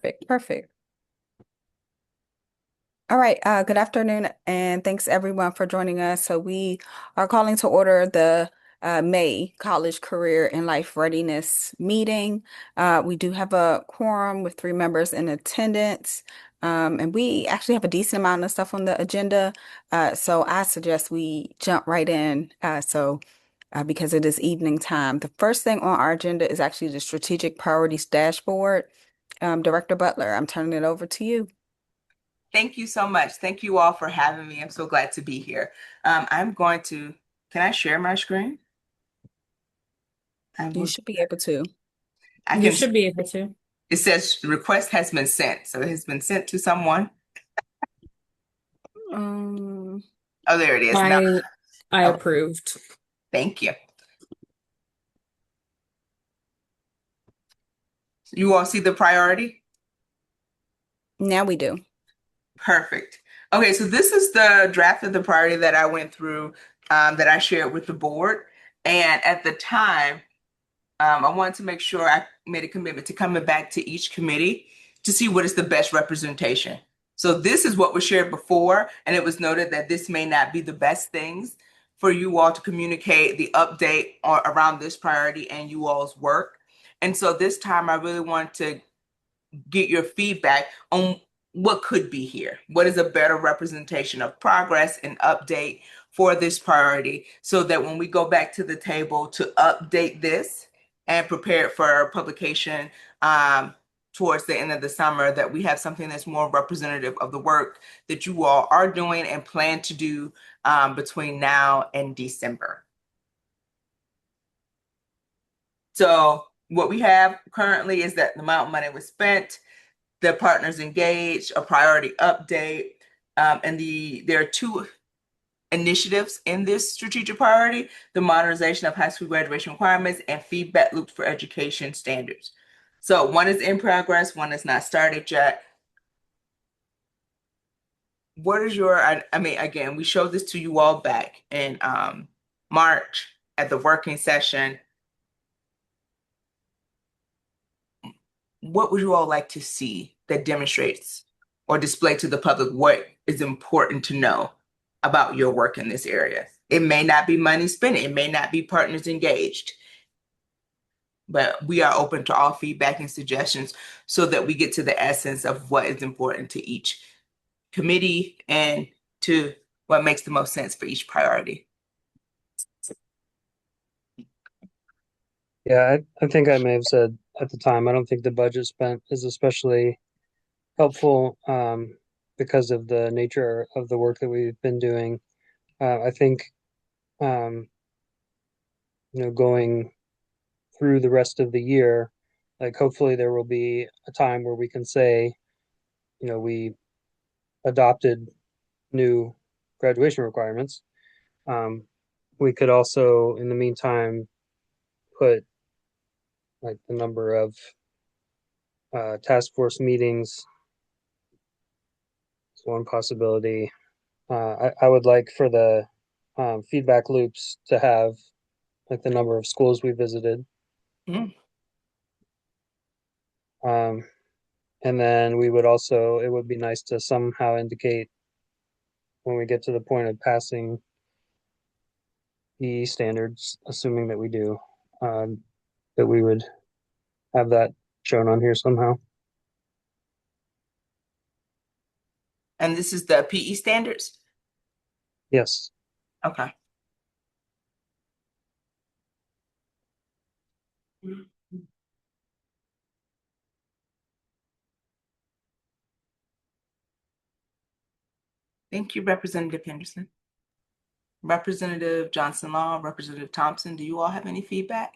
Perfect, perfect. All right, good afternoon, and thanks everyone for joining us. So we are calling to order the May College Career and Life Readiness meeting. We do have a quorum with 3 members in attendance, and we actually have a decent amount of stuff on the agenda. So I suggest we jump right in. Because it is evening time, the first thing on our agenda is actually the Strategic Priorities Dashboard. Director Butler, I'm turning it over to you. Thank you so much. Thank you all for having me. I'm so glad to be here. Can I share my screen? I You will, should be able to. I You can, should be able to. it says request has been sent. So it has been sent to someone. Um, Oh, there it is. Now, I oh, approved. thank you. You all see the priority? Now we do. Perfect. Okay, so this is the draft of the priority that I went through that I shared with the board. And at the time, I wanted to make sure I made a commitment to coming back to each committee to see what is the best representation. So this is what was shared before, and it was noted that this may not be the best things for you all to communicate the update around this priority and you all's work. And so this time I really want to get your feedback on what could be here. What is a better representation of progress and update for this priority so that when we go back to the table to update this and prepare it for publication towards the end of the summer, that we have something that's more representative of the work that you all are doing and plan to do between now and December. So what we have currently is that the amount of money was spent, the partners engaged, a priority update, and there are two initiatives in this strategic priority: the modernization of high school graduation requirements and feedback loops for education standards. So one is in progress, one is not started yet. What is I mean, again, we showed this to you all back in March at the working session. What would you all like to see that demonstrates or display to the public what is important to know about your work in this area? It may not be money spent, it may not be partners engaged, but we are open to all feedback and suggestions so that we get to the essence of what is important to each committee and to what makes the most sense for each priority. Yeah, I think I may have said at the time, I don't think the budget spent is especially helpful because of the nature of the work that we've been doing. I think, um, going through the rest of the year, like hopefully there will be a time where we can say, we adopted new graduation requirements. Um, we could also, in the meantime, put like the number of task force meetings. It's one possibility. I would like for the feedback loops to have like the number of schools we visited. Mm. Um, and then we would also, it would be nice to somehow indicate when we get to the point of passing the standards, assuming that we do, that we would have that shown on here somehow. And this is the PE standards? Yes. Okay. Thank you, Representative Henderson. Representative Johnson Law, Representative Thompson, do you all have any feedback?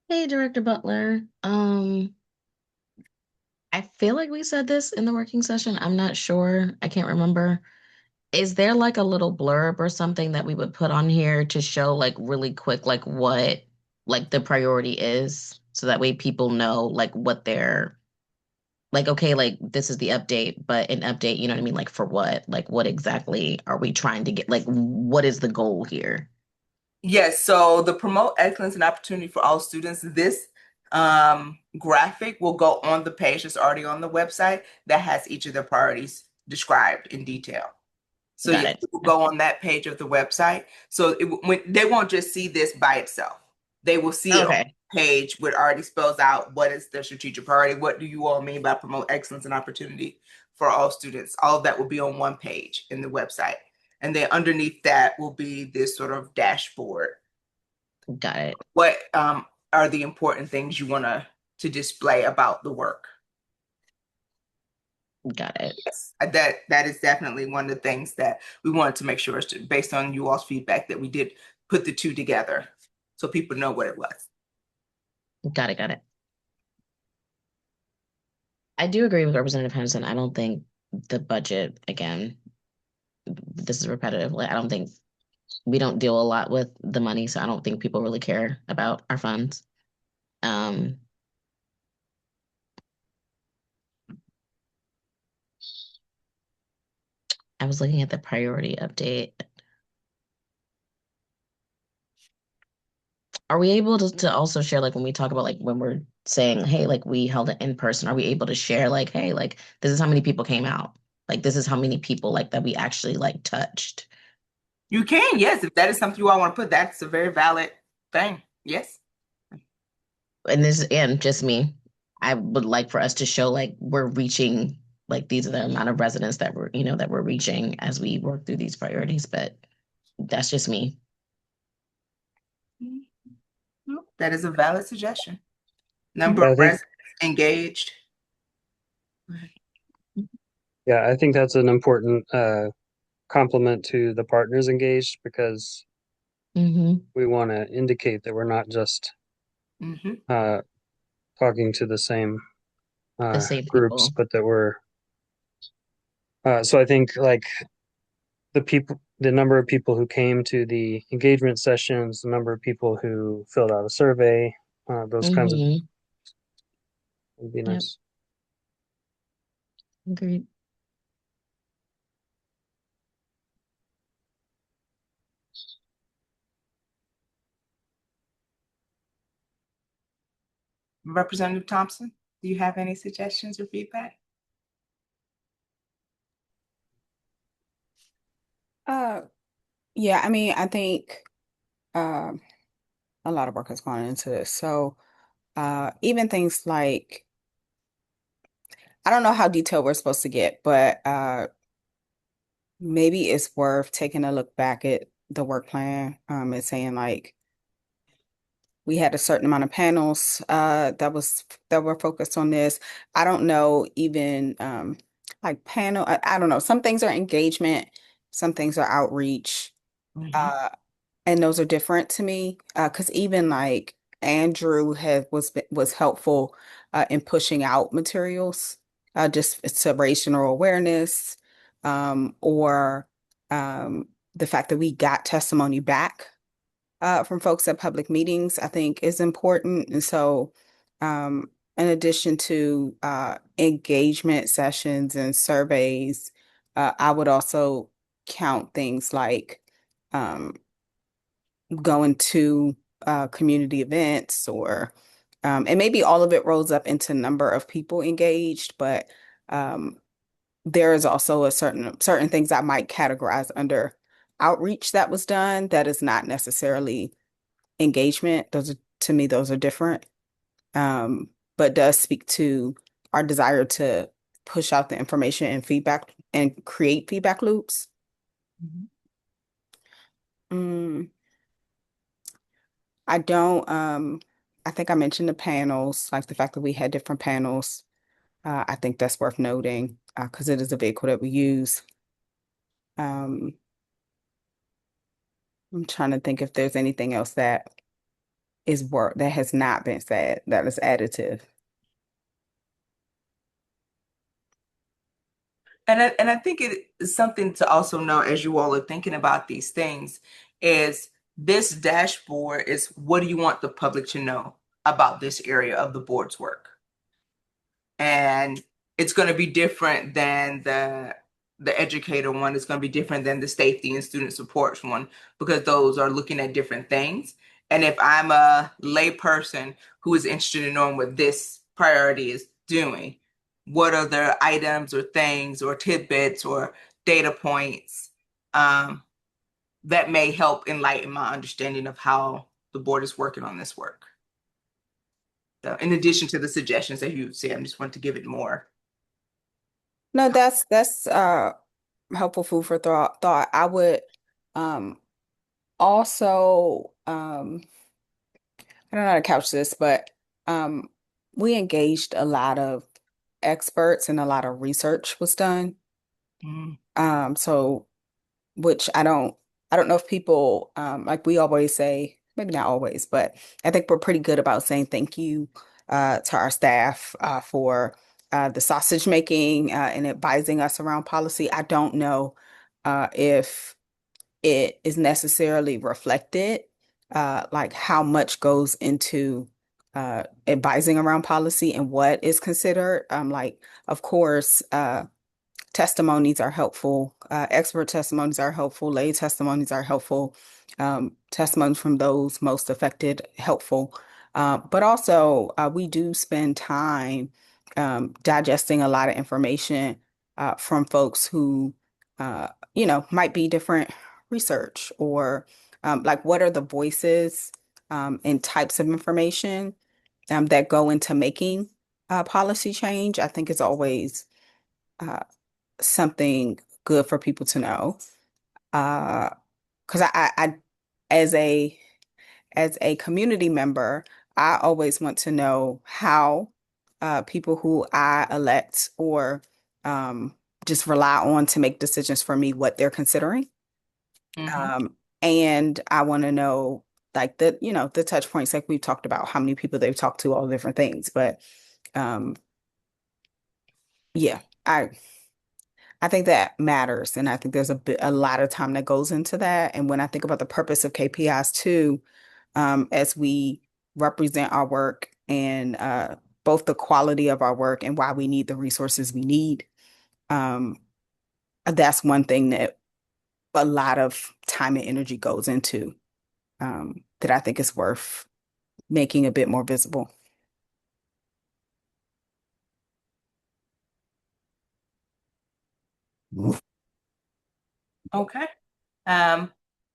Hey, Director Butler. I feel like we said this in the working session. I'm not sure. I can't remember. Is there like a little blurb or something that we would put on here to show like really quick like what like the priority is so that way people know like what they're like okay like this is the update but an update you know what I mean like for what like what exactly are we trying to get like what is the goal here? Yes, so the promote excellence and opportunity for all students, this graphic will go on the page that's already on the website that has each of the priorities described in detail. So Got yes, it. it will go on that page of the website. So when they won't just see this by itself, they will see it on Okay. the page where it already spells out what is the strategic priority, what do you all mean by promote excellence and opportunity for all students. All of that will be on one page in the website. And then underneath that will be this sort of dashboard. Got it. What are the important things you want to display about the work? Got it. Yes, that is definitely one of the things that we wanted to make sure, based on you all's feedback, that we did put the two together so people know what it was. Got it. Got it. I do agree with Representative Henderson. I don't think the budget, again, this is repetitive. Like, I don't think we don't deal a lot with the money, so I don't think people really care about our funds. Um, I was looking at the priority update. Are we able to also share, like, when we talk about, like, when we're saying, hey, like, we held it in person, are we able to share, like, hey, like, this is how many people came out? Like, this is how many people, like, that we actually, like, touched? You can, yes, if that is something you all want to put, that's a very valid thing. Yes. And this, and just me, I would like for us to show, like, we're reaching, like, these are the amount of residents that we're, that we're reaching as we work through these priorities, but that's just me. That is a valid suggestion. Number I of think, residents engaged. yeah, I think that's an important complement to the partners engaged because Mm-hmm. we want to indicate that we're not just Mm-hmm. uh, talking to the same The same groups, people. but that we're so I think like the number of people who came to the engagement sessions, the number of people who filled out a survey, those kinds of Mm-hmm. would be Yep. nice. Agreed. Representative Thompson, do you have any suggestions or feedback? Uh, yeah, I mean, I think um, a lot of work has gone into this. So even things like, I don't know how detailed we're supposed to get, but maybe it's worth taking a look back at the work plan and saying like we had a certain amount of panels that were focused on this. I don't know even like panel. I don't know. Some things are engagement, some things are outreach. Mm-hmm. Uh, and those are different to me because even like Andrew was helpful in pushing out materials, just situational awareness, or um, the fact that we got testimony back from folks at public meetings, I think is important. And so, in addition to engagement sessions and surveys, I would also count things like um, going to community events or and maybe all of it rolls up into number of people engaged, but um, there is also a certain things I might categorize under outreach that was done that is not necessarily engagement. Those are to me, those are different. But does speak to our desire to push out the information and feedback and create feedback loops. Mm-hmm. Mm, I don't, I think I mentioned the panels, like the fact that we had different panels. I think that's worth noting because it is a vehicle that we use. Um, I'm trying to think if there's anything else that is work that has not been said that is additive. And I think it is something to also know as you all are thinking about these things is this dashboard is what do you want the public to know about this area of the board's work? And it's going to be different than the educator one. It's going to be different than the safety and student supports one because those are looking at different things. And if I'm a layperson who is interested in knowing what this priority is doing, what are the items or things or tidbits or data points um, that may help enlighten my understanding of how the board is working on this work. So in addition to the suggestions that you said, I just want to give it more. No, that's helpful food for thought. I would um also I don't know how to couch this, but um we engaged a lot of experts and a lot of research was done. Mm, So which I don't know if people like we always say, maybe not always, but I think we're pretty good about saying thank you to our staff for the sausage making and advising us around policy. I don't know if it is necessarily reflected like how much goes into advising around policy and what is considered like of course testimonies are helpful. Expert testimonies are helpful. Lay testimonies are helpful. Testimonies from those most affected helpful. But also, we do spend time digesting a lot of information from folks who, might be different research or like what are the voices and types of information that go into making policy change. I think it's always uh, something good for people to know. Because as a community member, I always want to know how people who I elect or just rely on to make decisions for me, what they're considering. mhm. And I want to know like the touch points, like we've talked about, how many people they've talked to, all the different things. But um, yeah, I think that matters, and I think there's a lot of time that goes into that. And when I think about the purpose of KPIs too, as we represent our work and both the quality of our work and why we need the resources we need, um, that's one thing that a lot of time and energy goes into that I think is worth making a bit more visible. Okay. Um,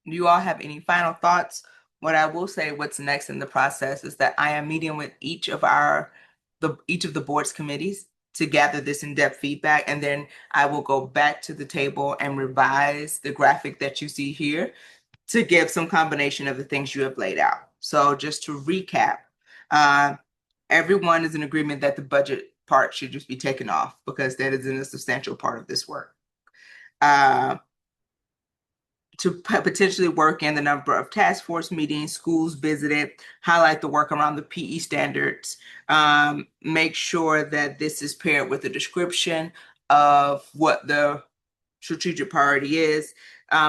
do you all have any final thoughts? What I will say, what's next in the process is that I am meeting with each of the board's committees to gather this in-depth feedback, and then I will go back to the table and revise the graphic that you see here to give some combination of the things you have laid out. So just to recap, uh, everyone is in agreement that the budget part should just be taken off because that is a substantial part of this work. Uh, to potentially work in the number of task force meetings, schools visited, highlight the work around the PE standards, make sure that this is paired with a description of what the strategic priority is.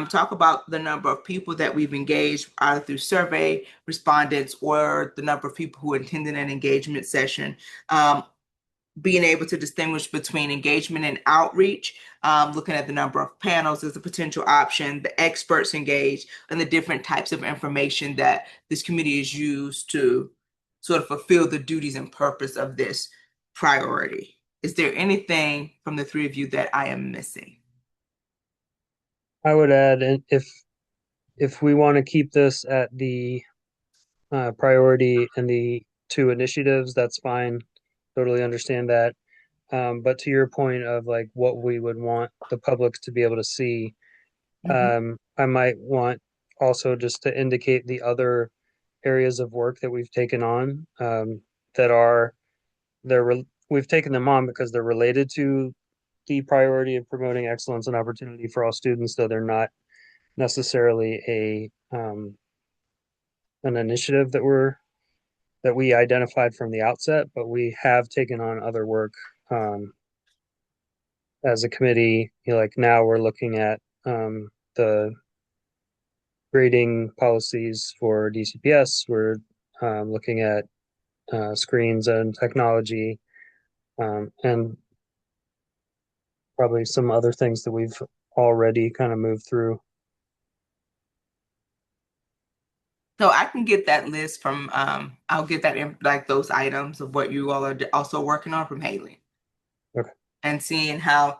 Talk about the number of people that we've engaged either through survey respondents or the number of people who attended an engagement session. Being able to distinguish between engagement and outreach, looking at the number of panels as a potential option, the experts engaged, and the different types of information that this committee is used to sort of fulfill the duties and purpose of this priority. Is there anything from the three of you that I am missing? I would add, and if we want to keep this at the priority and the two initiatives, that's fine. Totally understand that. But to your point of like what we would want the public to be able to see, Mhm. I might want also just to indicate the other areas of work that we've taken on that are we've taken them on because they're related to the priority of promoting excellence and opportunity for all students, though they're not necessarily a an initiative that we identified from the outset, but we have taken on other work um, as a committee. Like now we're looking at the grading policies for DCPS. We're looking at screens and technology, and probably some other things that we've already kind of moved through. So I can get that list from I'll get that in like those items of what you all are also working on from Haley Okay. and seeing how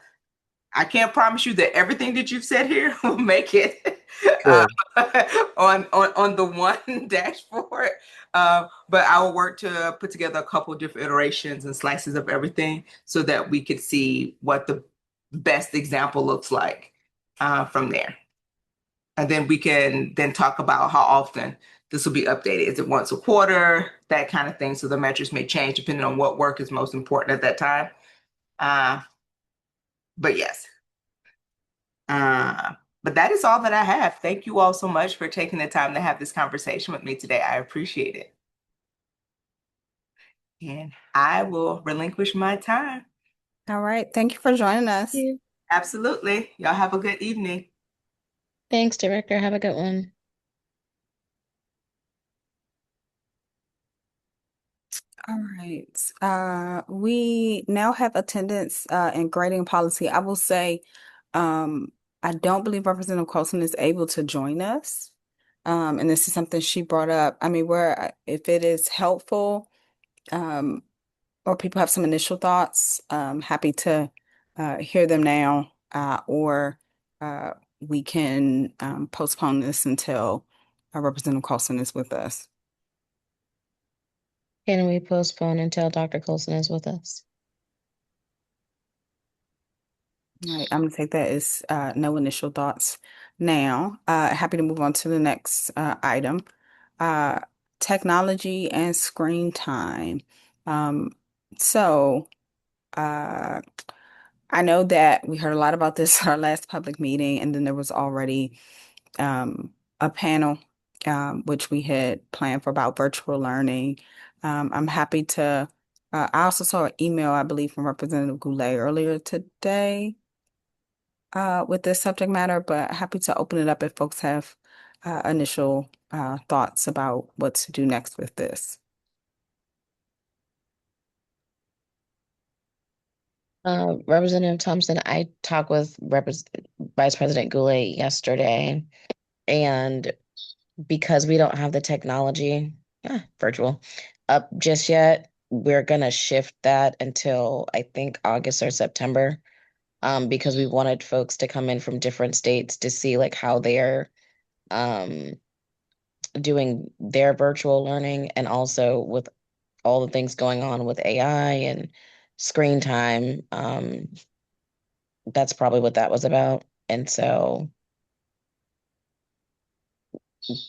I can't promise you that everything that you've said here will make it uh, Sure. on the one dashboard. But I will work to put together a couple of different iterations and slices of everything so that we could see what the best example looks like from there. And then we can then talk about how often this will be updated. Is it once a quarter? That kind of thing. So the metrics may change depending on what work is most important at that time. Uh, but yes. Uh, but that is all that I have. Thank you all so much for taking the time to have this conversation with me today. I appreciate it. And I will relinquish my time. All right. Thank you for joining us. You. Absolutely. Y'all have a good evening. Thanks, Director. Have a good one. All right. We now have attendance and grading policy. I will say, um, I don't believe Representative Colson is able to join us. And this is something she brought up. I mean, where if it is helpful, um, or people have some initial thoughts, happy to hear them now, or uh, we can postpone this until Representative Colson is with us. Can we postpone until Dr. Colson is with us? All right, I'm gonna take that as no initial thoughts now. Happy to move on to the next item. Uh, Technology and screen time. Um, so uh, I know that we heard a lot about this at our last public meeting, and then there was already a panel which we had planned for about virtual learning. I'm happy to. I also saw an email, I believe, from Representative Goulet earlier today with this subject matter, but happy to open it up if folks have initial thoughts about what to do next with this. Representative Thompson, I talked with Vice President Goulet yesterday, and because we don't have the technology, virtual, up just yet, we're gonna shift that until I think August or September, because we wanted folks to come in from different states to see like how they're um doing their virtual learning, and also with all the things going on with AI and screen time. That's probably what that was about. And so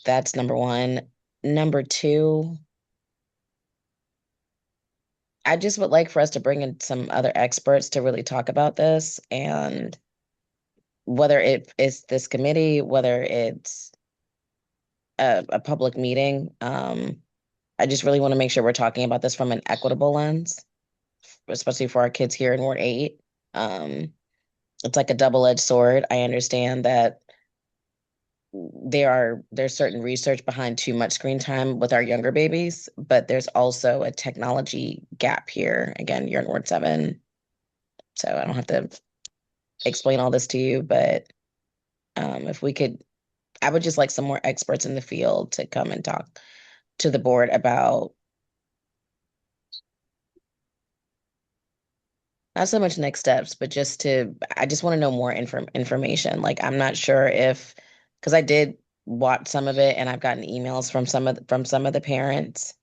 that's number one. Number two, I just would like for us to bring in some other experts to really talk about this, and whether it is this committee, whether it's a public meeting. I just really want to make sure we're talking about this from an equitable lens, especially for our kids here in Ward 8. Um, it's like a double-edged sword. I understand that there's certain research behind too much screen time with our younger babies, but there's also a technology gap here. Again, you're in Ward 7, so I don't have to explain all this to you, but if we could, I would just like some more experts in the field to come and talk to the board about not so much next steps, but I just want to know more information. Like, I'm not sure if, because I did watch some of it and I've gotten emails from some of the parents.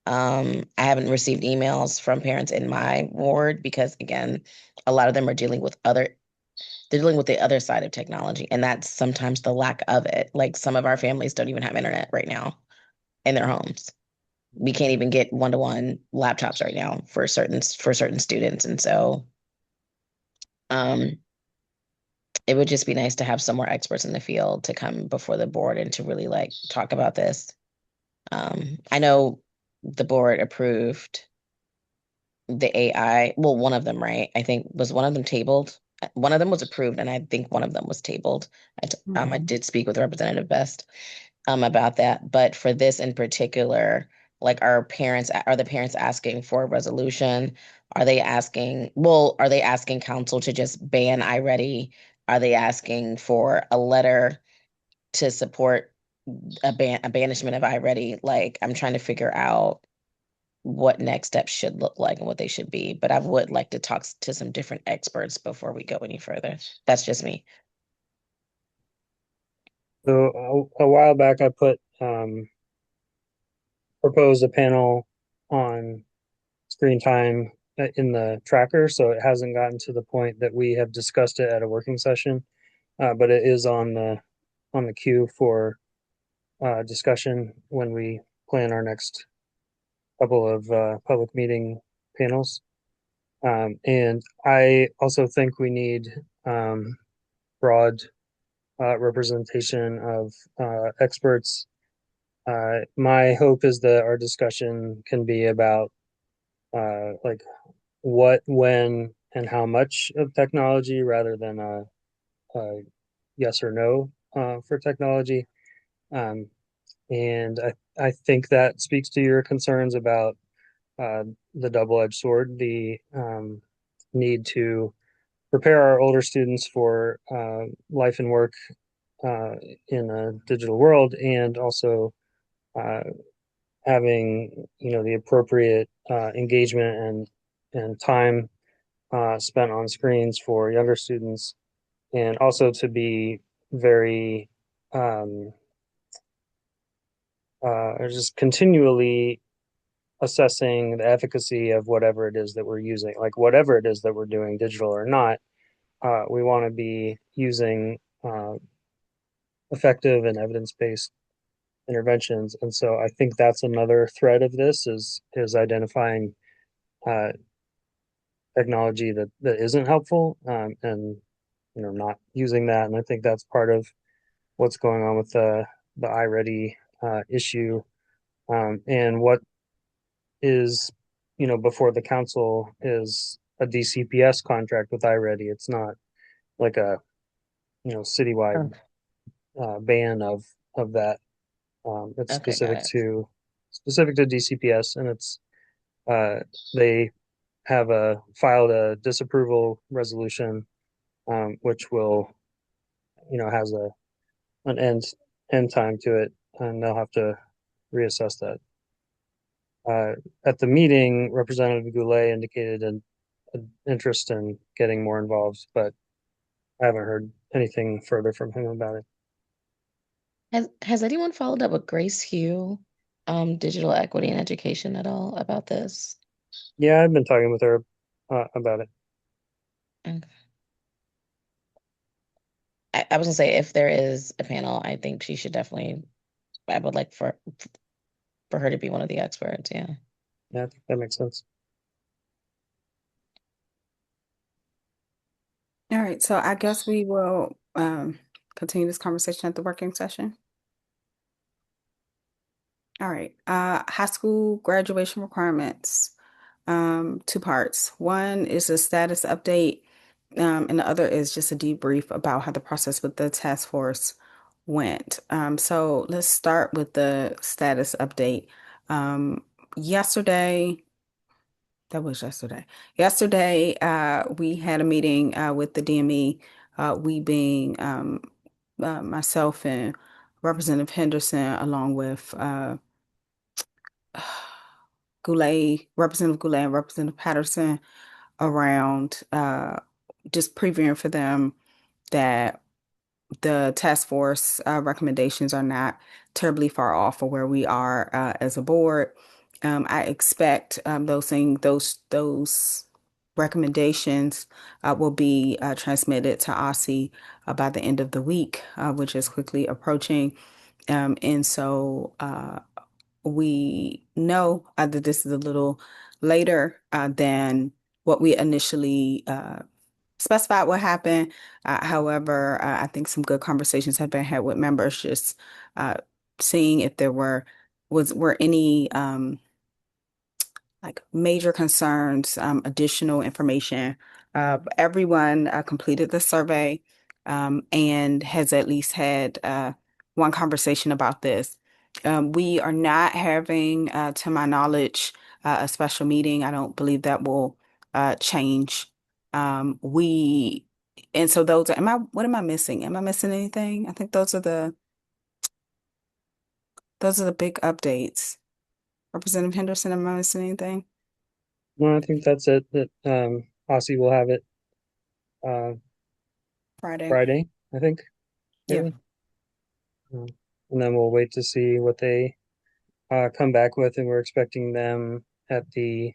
I haven't received emails from parents in my ward because, again, a lot of them are they're dealing with the other side of technology, and that's sometimes the lack of it. Like, some of our families don't even have internet right now in their homes. We can't even get one-to-one laptops right now for certain students, and so um, it would just be nice to have some more experts in the field to come before the board and to really like talk about this. I know the board approved the AI. Well, one of them, right? I think was one of them tabled. One of them was approved, and I think one of them was tabled. I Mhm. did speak with Representative Best about that, but for this in particular, like, are the parents asking for a resolution? Are they asking council to just ban iReady? Are they asking for a letter to support a banishment of iReady. Like I'm trying to figure out what next steps should look like and what they should be. But I would like to talk to some different experts before we go any further. That's just me. So a while back, I proposed a panel on screen time in the tracker, so it hasn't gotten to the point that we have discussed it at a working session, but it is on the queue for discussion when we plan our next couple of public meeting panels. And I also think we need broad representation of experts. My hope is that our discussion can be about like what, when, and how much of technology rather than a yes or no for technology. Um, and I think that speaks to your concerns about the double-edged sword, the need to prepare our older students for life and work uh, in a digital world, and also uh, having the appropriate engagement and time spent on screens for younger students, and also to be very um, just continually assessing the efficacy of whatever it is that we're using, like whatever it is that we're doing, digital or not. We want to be using effective and evidence-based interventions, and so I think that's another thread of this is identifying uh, technology that isn't helpful, and not using that. And I think that's part of what's going on with the iReady issue, and what is before the council is a DCPS contract with iReady. It's not like a citywide Oh, ban of that. It's okay, got it. specific to DCPS, and it's uh, they have filed a disapproval resolution, which will has an end time to it, and they'll have to reassess that. At the meeting, Representative Goulet indicated an interest in getting more involved, but I haven't heard anything further from him about it. Has anyone followed up with Grace Hugh, digital equity and education at all about this? Yeah, I've been talking with her about it. Okay. I was gonna say if there is a panel, I think she should definitely. I would like for her to be one of the experts. Yeah. Yeah, I think that makes sense. All right, so I guess we will continue this conversation at the working session. All right, high school graduation requirements. Two parts. One is a status update, and the other is just a debrief about how the process with the task force went. So let's start with the status update. Yesterday, that was yesterday. Yesterday, we had a meeting with the DME, we being myself and Representative Henderson, along with Representative Goulet and Representative Patterson, around just previewing for them that the task force recommendations are not terribly far off of where we are as a board. I expect those recommendations will be transmitted to OSSI by the end of the week, which is quickly approaching. And so we know that this is a little later than what we initially specified what happened. However, I think some good conversations have been had with members, just seeing if there were any like major concerns, additional information. Everyone completed the survey and has at least had one conversation about this. We are not having, to my knowledge, a special meeting. I don't believe that will change. We and so those are, what am I missing? Am I missing anything? I think those are the those are the big updates. Representative Henderson, am I missing anything? No, I think that's it. That Aussie will have it uh, Friday. Friday, I think, Yeah. maybe. Um, and then we'll wait to see what they come back with, and we're expecting them at the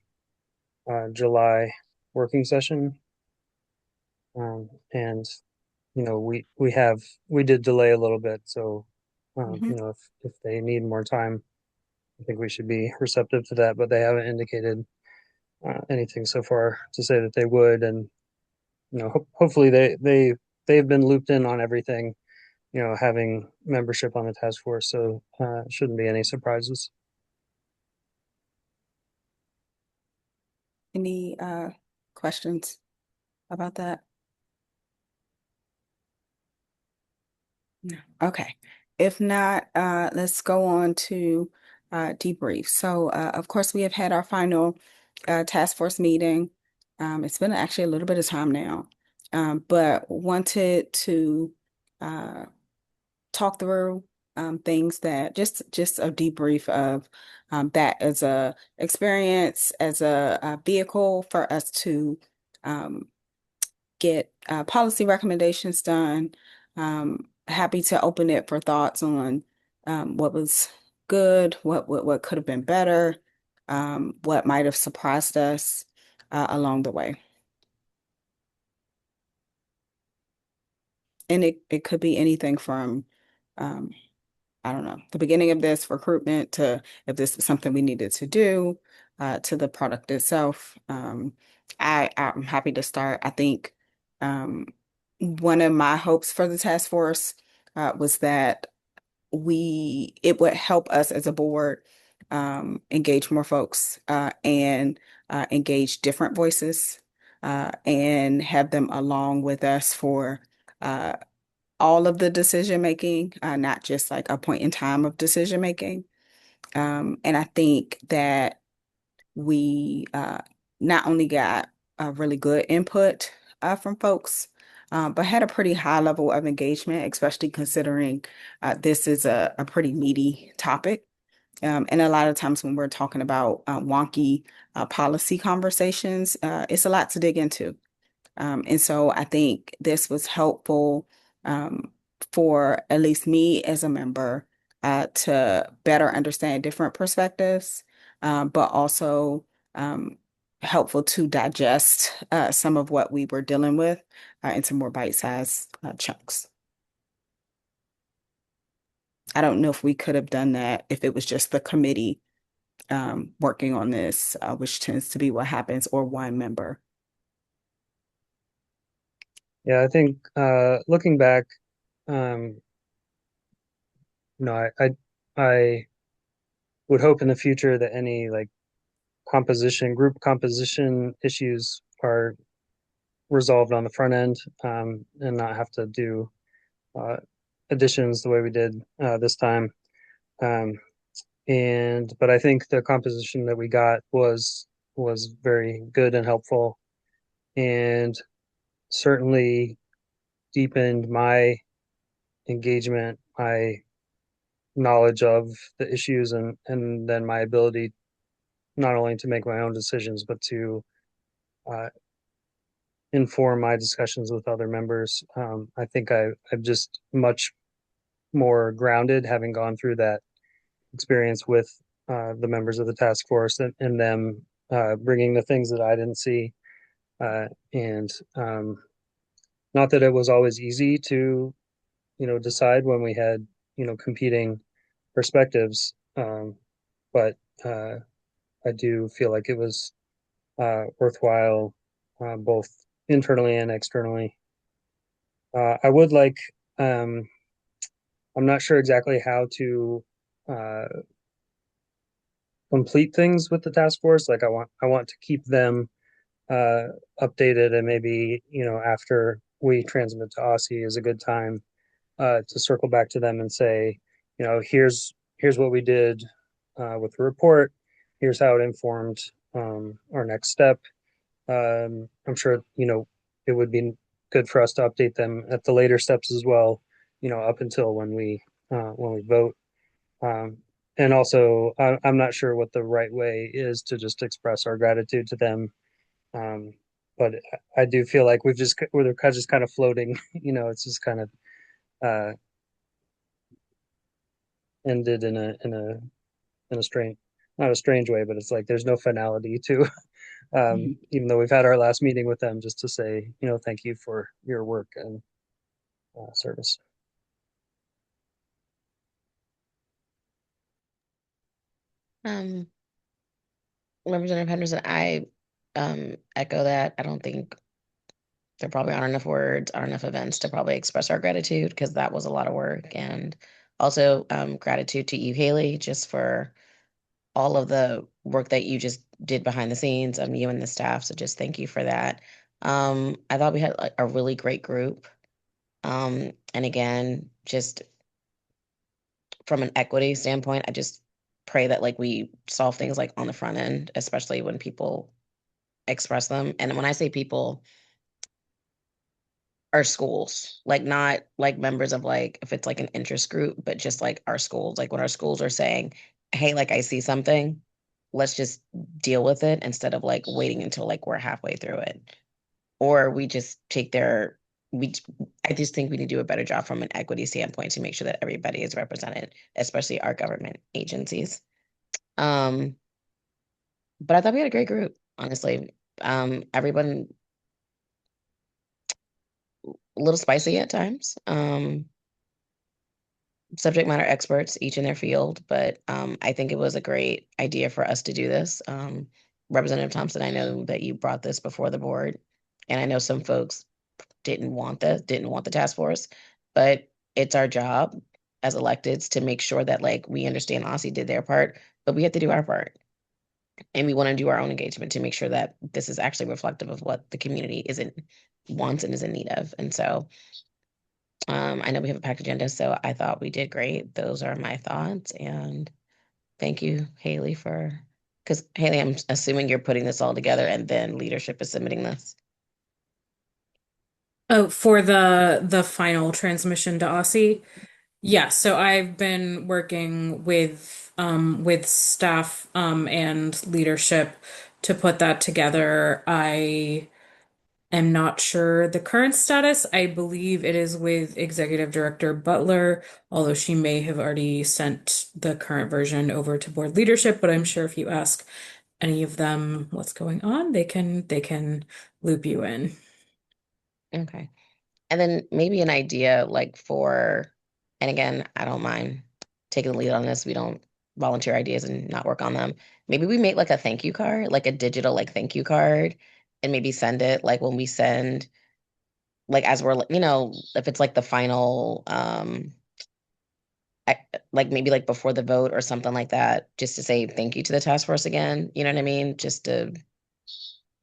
July working session. And we did delay a little bit, so Hmm. if they need more time, I think we should be receptive to that. But they haven't indicated anything so far to say that they would, and hopefully they've been looped in on everything. Having membership on the task force, so shouldn't be any surprises. Any questions about that? No. Okay. If not, let's go on to debrief. So, of course, we have had our final task force meeting. It's been actually a little bit of time now, but wanted to uh, talk through things that just a debrief of that as a experience, as a vehicle for us to um, get policy recommendations done. Happy to open it for thoughts on what was good, what could have been better, what might have surprised us along the way. And it could be anything from um, I don't know, the beginning of this recruitment to if this is something we needed to do, to the product itself. I'm happy to start. I think um, one of my hopes for the task force was that it would help us as a board engage more folks and engage different voices and have them along with us for uh, all of the decision making, not just like a point in time of decision making. And I think that we not only got a really good input from folks, but had a pretty high level of engagement, especially considering this is a pretty meaty topic. And a lot of times when we're talking about wonky policy conversations, it's a lot to dig into. And so I think this was helpful um, for at least me as a member to better understand different perspectives, but also um, helpful to digest some of what we were dealing with into more bite-sized chunks. I don't know if we could have done that if it was just the committee working on this, which tends to be what happens, or one member. Yeah, I think looking back, um, I would hope in the future that any like group composition issues are resolved on the front end, and not have to do uh, additions the way we did this time. Um, but I think the composition that we got was very good and helpful, and certainly deepened my engagement, my knowledge of the issues, and then my ability not only to make my own decisions but to uh, inform my discussions with other members. I think I'm just much more grounded having gone through that experience with the members of the task force, and them bringing the things that I didn't see. And not that it was always easy to, decide when we had, competing perspectives. But I do feel like it was worthwhile, both internally and externally. I would like, um, I'm not sure exactly how to uh, complete things with the task force. Like I want to keep them uh, updated, and maybe, after we transmit to Aussie is a good time to circle back to them and say, here's what we did with the report. Here's how it informed our next step. I'm sure, it would be good for us to update them at the later steps as well, up until when we vote. Um, and also I'm not sure what the right way is to just express our gratitude to them. Um, but I do feel like we're just kind of floating. It's just kind of uh, ended in a strange, not a strange way, but it's like there's no finality to. Mhm. Even though we've had our last meeting with them, just to say, thank you for your work and service. Um, Representative Henderson, I echo that. I don't think there probably aren't enough words, aren't enough events to probably express our gratitude because that was a lot of work. And also gratitude to you, Haley, just for all of the work that you just did behind the scenes, you and the staff. So just thank you for that. I thought we had like, a really great group. And again, just from an equity standpoint, I just pray that like we solve things like on the front end, especially when people express them. And when I say people, our schools, like not like members of like if it's like an interest group, but just like our schools, like when our schools are saying, hey, like I see something, let's just deal with it instead of like waiting until like we're halfway through it. Or we just take their we I just think we need to do a better job from an equity standpoint to make sure that everybody is represented, especially our government agencies. Um, but I thought we had a great group, honestly. Everyone a little spicy at times. Subject matter experts, each in their field, but I think it was a great idea for us to do this. Representative Thompson, I know that you brought this before the board, and I know some folks didn't want the task force, but it's our job as electeds to make sure that like we understand OSSI did their part, but we have to do our part. And we want to do our own engagement to make sure that this is actually reflective of what the community isn't wants and is in need of. And so I know we have a packed agenda, so I thought we did great. Those are my thoughts. And thank you, Haley, because Haley, I'm assuming you're putting this all together and then leadership is submitting this. Oh, for the final transmission to Aussie. Yeah, so I've been working with staff and leadership to put that together. I am not sure the current status. I believe it is with Executive Director Butler, although she may have already sent the current version over to board leadership, but I'm sure if you ask any of them what's going on, they can loop you in. Okay. And then maybe an idea like and again, I don't mind taking the lead on this. We don't volunteer ideas and not work on them. Maybe we make like a thank you card, like a digital like thank you card, and maybe send it like when we send like as we're if it's like the final like maybe like before the vote or something like that, just to say thank you to the task force again. You know what I mean? Just to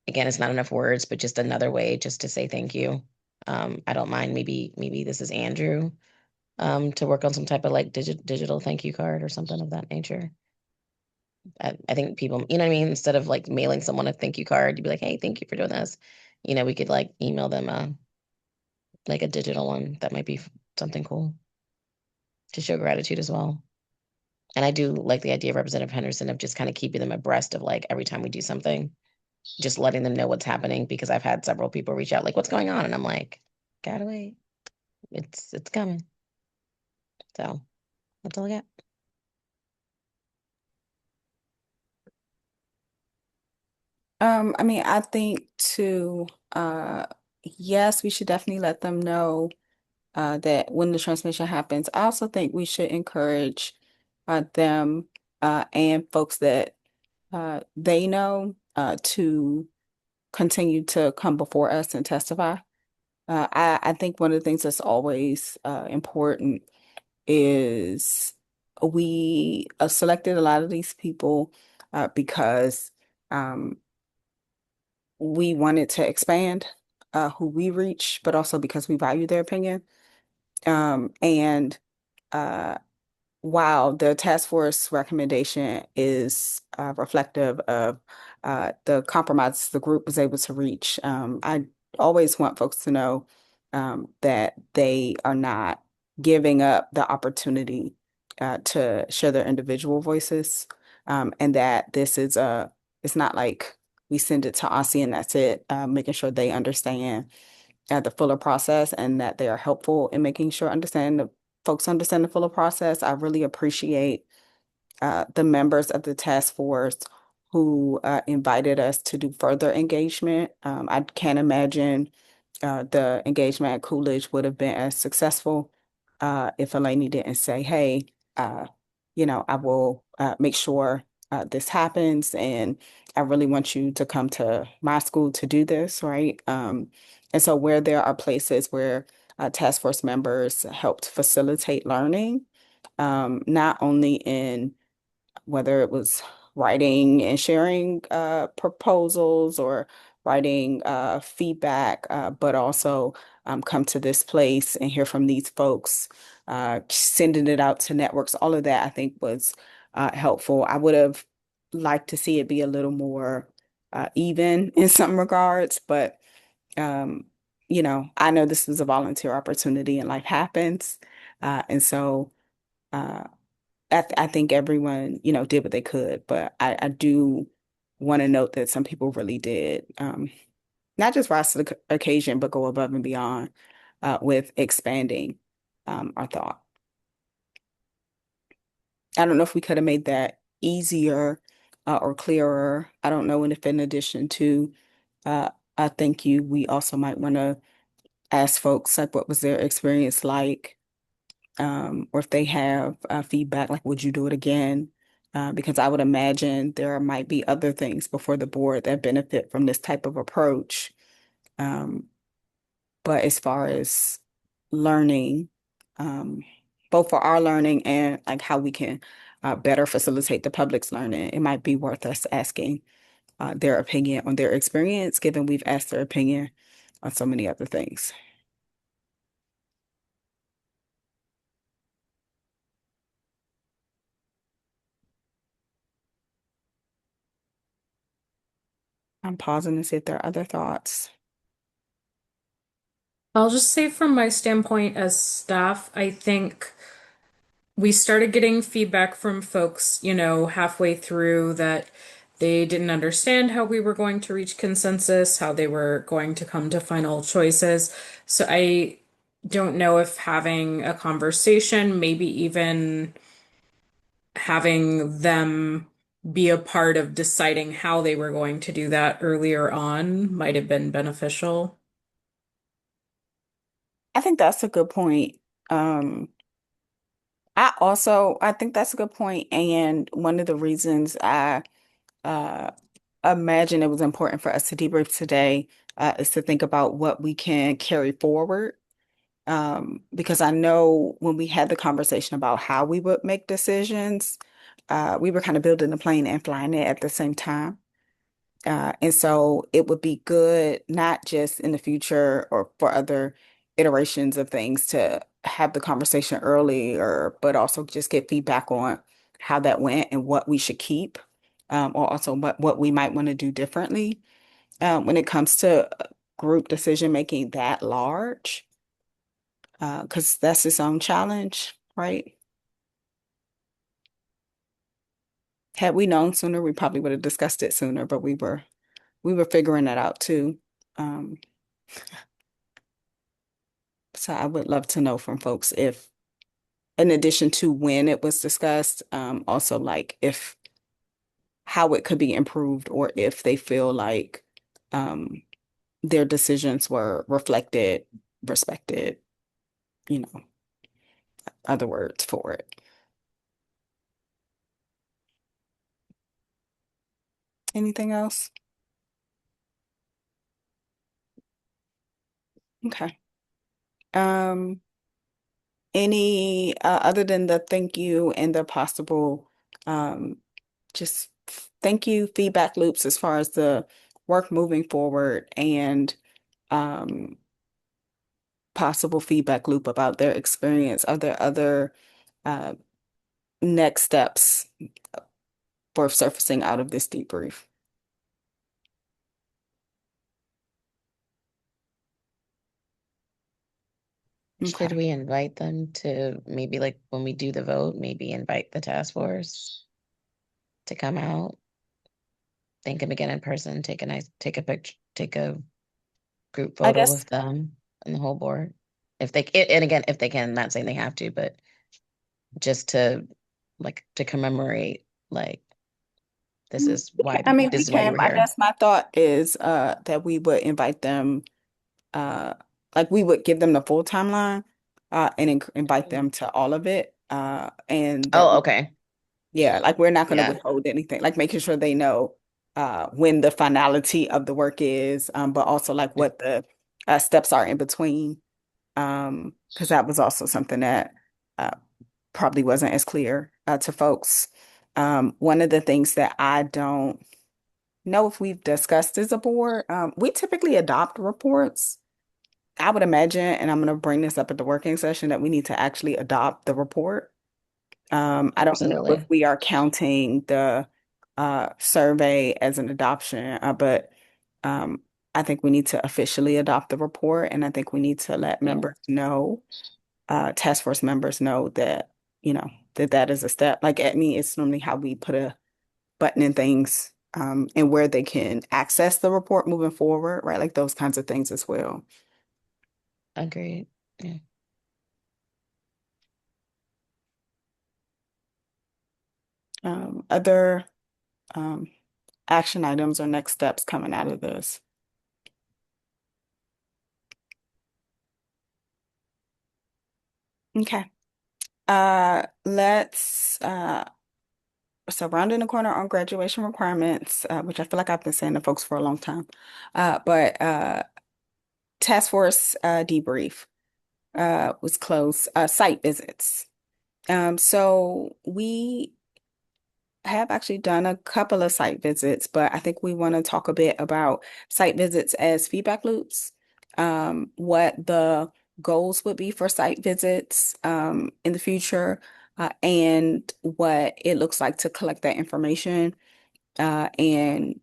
again, it's not enough words, but just another way just to say thank you. I don't mind. Maybe this is Andrew to work on some type of like digital thank you card or something of that nature. I think people, you know what I mean? Instead of like mailing someone a thank you card, you'd be like, hey, thank you for doing this. We could like email them like a digital one. That might be something cool to show gratitude as well. And I do like the idea of Representative Henderson of just kind of keeping them abreast of like every time we do something, just letting them know what's happening because I've had several people reach out like, what's going on? And I'm like, gotta wait. It's coming. So that's all I got. I mean, I think too, yes, we should definitely let them know that when the transmission happens. I also think we should encourage them and folks that they know to continue to come before us and testify. I think one of the things that's always important is we selected a lot of these people because um, we wanted to expand who we reach, but also because we value their opinion. And uh, while the task force recommendation is reflective of the compromise the group was able to reach, I always want folks to know that they are not giving up the opportunity to share their individual voices, and that this is it's not like we send it to Aussie and that's it, making sure they understand the fuller process and that they are helpful in making sure understand the folks understand the fuller process. I really appreciate the members of the task force who invited us to do further engagement. I can't imagine the engagement at Coolidge would have been as successful if Eleni didn't say, hey, uh, I will make sure this happens, and I really want you to come to my school to do this, right? And so where there are places where task force members helped facilitate learning, not only in whether it was writing and sharing proposals or writing feedback, but also come to this place and hear from these folks, sending it out to networks. All of that I think was helpful. I would have liked to see it be a little more even in some regards, but um, I know this was a volunteer opportunity and life happens. And so uh, I think everyone, did what they could, but I do want to note that some people really did, not just rise to the occasion, but go above and beyond with expanding our thought. I don't know if we could have made that easier or clearer. I don't know. And if in addition to a thank you, we also might want to ask folks like what was their experience like, or if they have feedback, like, would you do it again? Because I would imagine there might be other things before the board that benefit from this type of approach. Um, but as far as learning, um, both for our learning and like how we can better facilitate the public's learning, it might be worth us asking their opinion on their experience, given we've asked their opinion on so many other things. I'm pausing to see if there are other thoughts. I'll just say from my standpoint as staff, I think we started getting feedback from folks, halfway through that they didn't understand how we were going to reach consensus, how they were going to come to final choices. So I don't know if having a conversation, maybe even having them be a part of deciding how they were going to do that earlier on might have been beneficial. I think that's a good point. Um, I think that's a good point, and one of the reasons I uh, imagine it was important for us to debrief today is to think about what we can carry forward. Because I know when we had the conversation about how we would make decisions, we were kind of building the plane and flying it at the same time. And so it would be good, not just in the future or for other iterations of things, to have the conversation early, but also just get feedback on how that went and what we should keep, or also what we might want to do differently when it comes to group decision making that large, because that's its own challenge, right? Had we known sooner, we probably would have discussed it sooner, but we were figuring that out too. Um, So I would love to know from folks if, in addition to when it was discussed, also like if how it could be improved or if they feel like um, their decisions were reflected, respected, you know, other words for it. Anything else? Okay. Um, any other than the thank you and the possible um, just thank you feedback loops as far as the work moving forward and um, possible feedback loop about their experience? Are there other uh, next steps for surfacing out of this debrief? Should Okay. we invite them to maybe like when we do the vote, maybe invite the task force to come out, thank them again in person, take a picture, take a group I photo guess, with them and the whole board. If they and again, if they can, not saying they have to, but just to like to commemorate like I mean, we this is why you can. were I here. guess my thought is that we would invite them, uh like we would give them the full timeline and invite them to all of it. And that Oh, we, okay. yeah, like we're not going to Yeah. withhold anything, like making sure they know when the finality of the work is, but also like what the steps are in between. Because that was also something that uh, probably wasn't as clear to folks. One of the things that I don't know if we've discussed as a board, we typically adopt reports. I would imagine, and I'm going to bring this up at the working session, that we need to actually adopt the report. I don't know if Absolutely. we are counting the survey as an adoption, but um, I think we need to officially adopt the report, and I think we need to let Yeah, members know, task force members know that, that that is a step. Like at me, it's normally how we put a button in things, and where they can access the report moving forward, right? Like those kinds of things as well. agreed. Yeah. Other um, action items or next steps coming out of this. Okay. Let's so rounding the corner on graduation requirements, which I feel like I've been saying to folks for a long time. But task force debrief was closed. Site visits. So we have actually done a couple of site visits, but I think we want to talk a bit about site visits as feedback loops, what the goals would be for site visits in the future, and what it looks like to collect that information and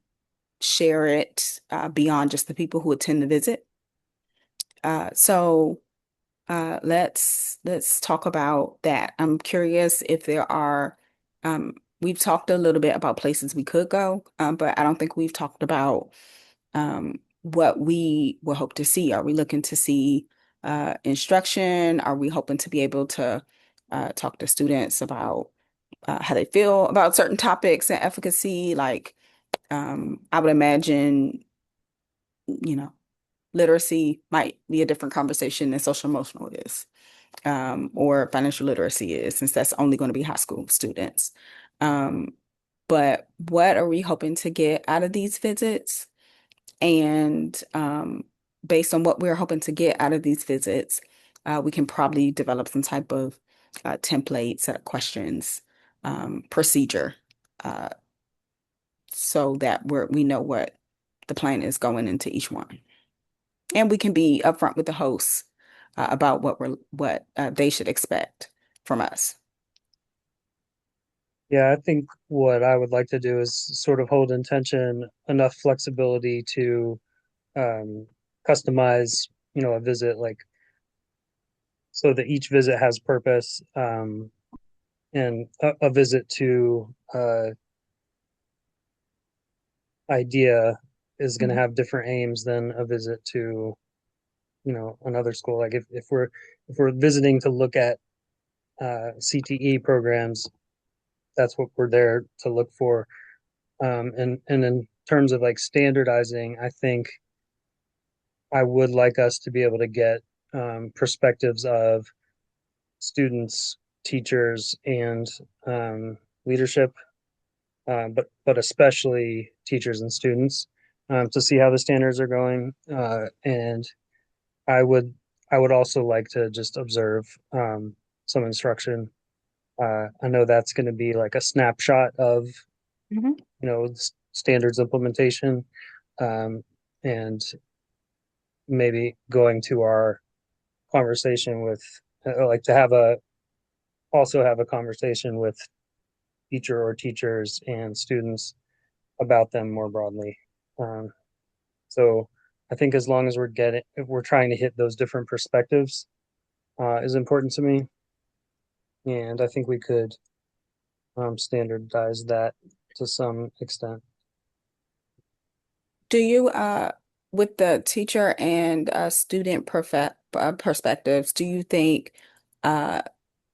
share it beyond just the people who attend the visit. So let's talk about that. I'm curious if there are, we've talked a little bit about places we could go, but I don't think we've talked about what we will hope to see. Are we looking to see instruction? Are we hoping to be able to talk to students about how they feel about certain topics and efficacy? Like, I would imagine, you know, literacy might be a different conversation than social emotional is, or financial literacy is, since that's only going to be high school students. Um, but what are we hoping to get out of these visits? And based on what we're hoping to get out of these visits, we can probably develop some type of template, set of questions, procedure, uh, so that we know what the plan is going into each one. And we can be upfront with the hosts about what they should expect from us. Yeah, I think what I would like to do is sort of hold intention, enough flexibility to um, customize, a visit like so that each visit has purpose, and a visit to idea is going to Mhm. have different aims than a visit to, another school. Like if we're visiting to look at CTE programs, that's what we're there to look for. And in terms of like standardizing, I think I would like us to be able to get perspectives of students, teachers, and leadership, but especially teachers and students, to see how the standards are going. And I would I would also like to just observe some instruction. I know that's going to be like a snapshot of Mhm. standards implementation, um, and maybe going to our conversation with like to have a also have a conversation with teacher or teachers and students about them more broadly. Um, so I think as long as if we're trying to hit those different perspectives, is important to me, and I think we could standardize that to some extent. Do you, with the teacher and student perspectives, do you think uh,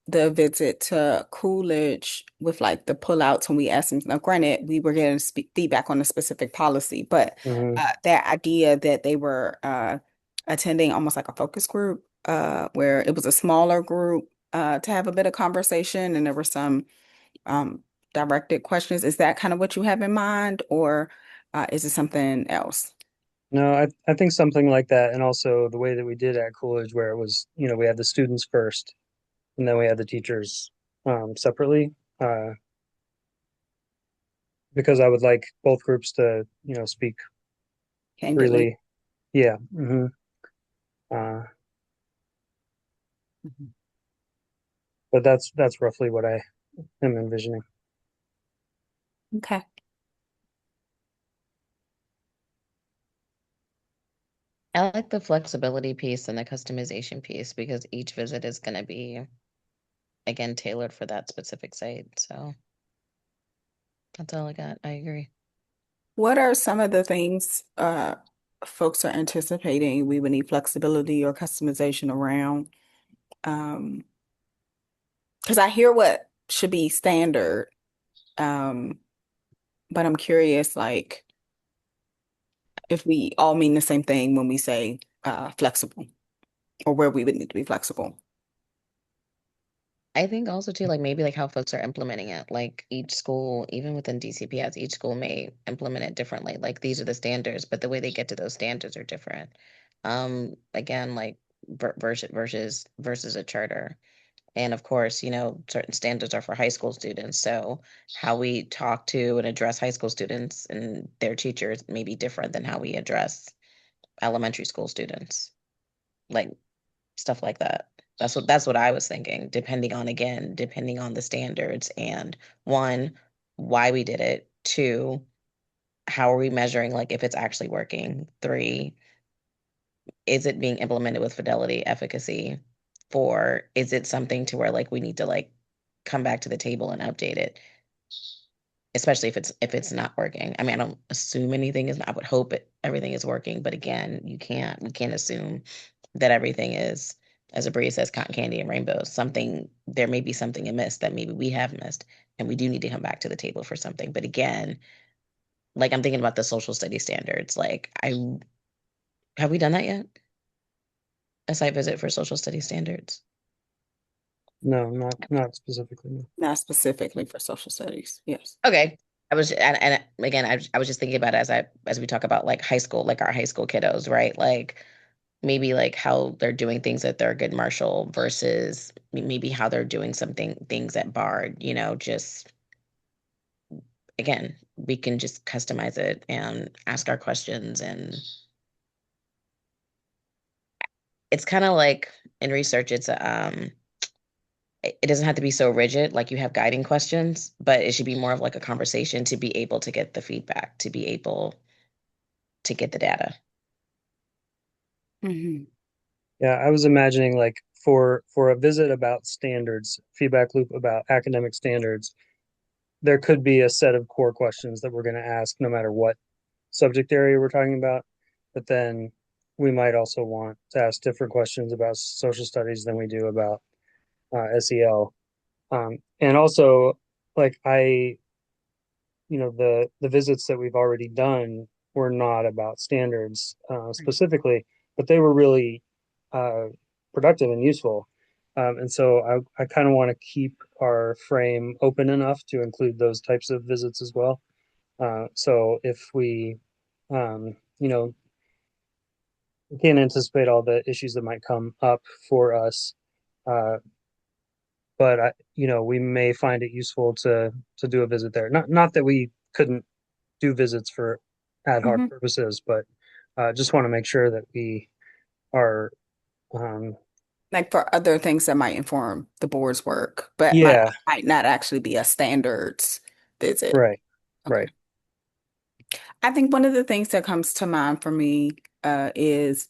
the visit to Coolidge with like the pullouts when we asked them, now granted, we were getting feedback on a specific policy, but Hmm. that idea that they were attending almost like a focus group, where it was a smaller group to have a bit of conversation and there were some um, directed questions. Is that kind of what you have in mind, or is it something else? No, I think something like that, and also the way that we did at Coolidge, where it was, we had the students first, and then we had the teachers separately, uh, because I would like both groups to, speak Candidly. freely. Yeah. Uh, Mhm. but that's roughly what I am envisioning. Okay. I like the flexibility piece and the customization piece because each visit is going to be, again, tailored for that specific site. So that's all I got. I agree. What are some of the things folks are anticipating we would need flexibility or customization around? Um, because I hear what should be standard, um, but I'm curious, like, if we all mean the same thing when we say flexible, or where we would need to be flexible. I think also too, like maybe like how folks are implementing it. Like each school, even within DCPS, each school may implement it differently. Like these are the standards, but the way they get to those standards are different. Again, like versus a charter. And of course, certain standards are for high school students. So how we talk to and address high school students and their teachers may be different than how we address elementary school students. Like stuff like that. That's what I was thinking, depending on the standards and one, why we did it, two, how are we measuring like if it's actually working, three, is it being implemented with fidelity, efficacy, four, is it something to where like we need to like come back to the table and update it, especially if it's not working. I mean, I don't assume anything is, I would hope everything is working, but again, we can't assume that everything is, as a breeze says, cotton candy and rainbows. Something, there may be something amiss that maybe we have missed, and we do need to come back to the table for something. But again, like I'm thinking about the social study standards. Like, I have we done that yet? A site visit for social study standards. No, not specifically. No. Not specifically for social studies. Yes. Okay. And again, I was just thinking about it as we talk about like high school, like our high school kiddos, right? Like maybe like how they're doing things at Thurgood Marshall versus maybe how they're doing things at Bard, just again, we can just customize it and ask our questions. And it's kind of like in research, it doesn't have to be so rigid, like you have guiding questions, but it should be more of like a conversation to be able to get the feedback, to be able to get the data. Hmm. Yeah, I was imagining like for a visit about standards, feedback loop about academic standards, there could be a set of core questions that we're going to ask no matter what subject area we're talking about. But then we might also want to ask different questions about social studies than we do about SEL. And also, like the visits that we've already done were not about standards specifically, but they were really uh, productive and useful. And so I kind of want to keep our frame open enough to include those types of visits as well. So if um, you know, we can't anticipate all the issues that might come up for us, uh, but we may find it useful to do a visit there. Not that we couldn't do visits for ad hoc Hmm. purposes, but just want to make sure that we are, um, Like for other things that might inform the board's work, but yeah, might not actually be a standards visit. right, Okay. right. I think one of the things that comes to mind for me is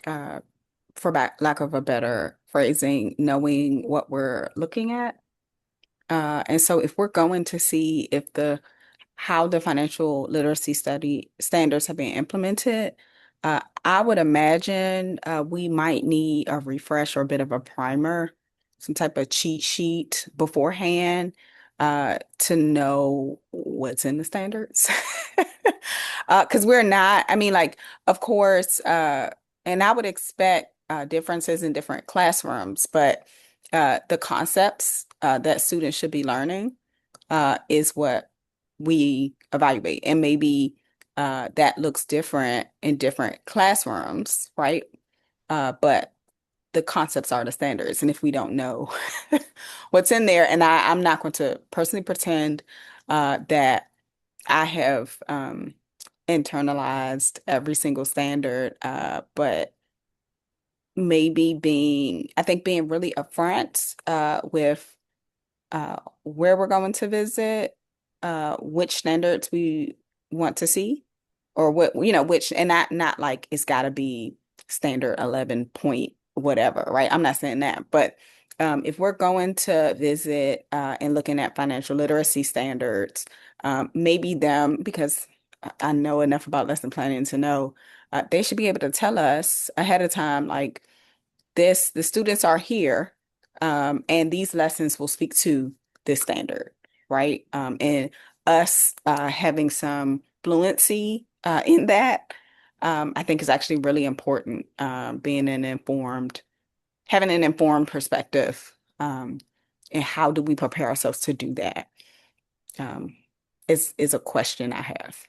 uh, for lack of a better phrasing, knowing what we're looking at. And so if we're going to see if the how the financial literacy study standards have been implemented, I would imagine we might need a refresh or a bit of a primer, some type of cheat sheet beforehand to know what's in the standards. Because we're not, I mean, like, of course, and I would expect differences in different classrooms, but the concepts that students should be learning is what we evaluate. And maybe that looks different in different classrooms, right? But the concepts are the standards. And if we don't know what's in there, and I'm not going to personally pretend that I have internalized every single standard, but maybe I think being really upfront with where we're going to visit, which standards we want to see, or what, which, and not like it's got to be standard 11 point whatever, right? I'm not saying that, but if we're going to visit and looking at financial literacy standards, maybe them, because I know enough about lesson planning to know they should be able to tell us ahead of time, like, the students are here, and these lessons will speak to this standard, right? And us having some fluency in that, I think is actually really important, having an informed perspective, and how do we prepare ourselves to do that, um, is a question I have.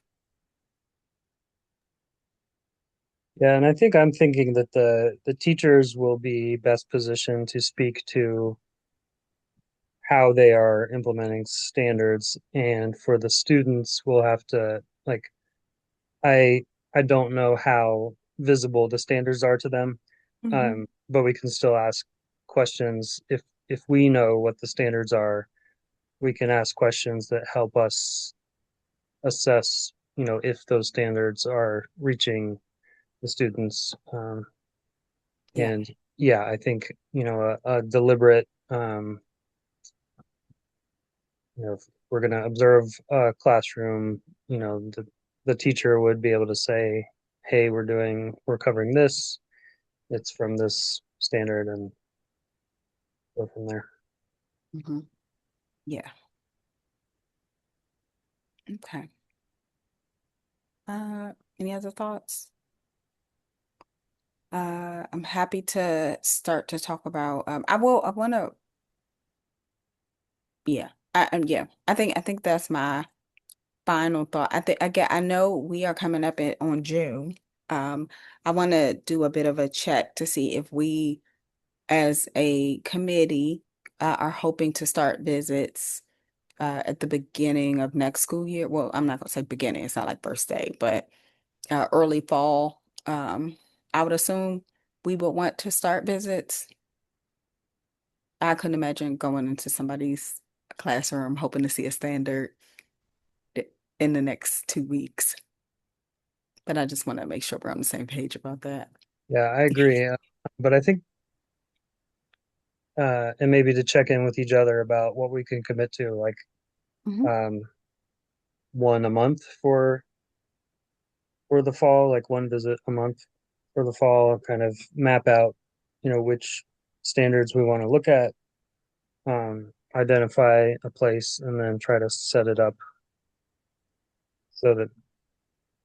Yeah, and I think I'm thinking that the teachers will be best positioned to speak to how they are implementing standards, and for the students, we'll have to like I I don't know how visible the standards are to them, Hmm. but we can still ask questions if we know what the standards are. We can ask questions that help us assess, if those standards are reaching the students. Yeah. And yeah, I think, a deliberate, if we're going to observe a classroom, the teacher would be able to say, hey, we're covering this. It's from this standard, and go from there. Hmm. Yeah. Okay. Any other thoughts? I'm happy to start to talk about, I want to, yeah, yeah, I think that's my final thought. I know we are coming up on June. Um, I want to do a bit of a check to see if we, as a committee, are hoping to start visits, at the beginning of next school year. Well, I'm not gonna say beginning, it's not like first day, but early fall. I would assume we would want to start visits. I couldn't imagine going into somebody's classroom hoping to see a standard in the next 2 weeks. But I just want to make sure we're on the same page about that. Yeah, I agree. But I think, and maybe to check in with each other about what we can commit to, like, Hmm. um, one a month for the fall, like one visit a month for the fall, kind of map out, which standards we want to look at, identify a place, and then try to set it up so that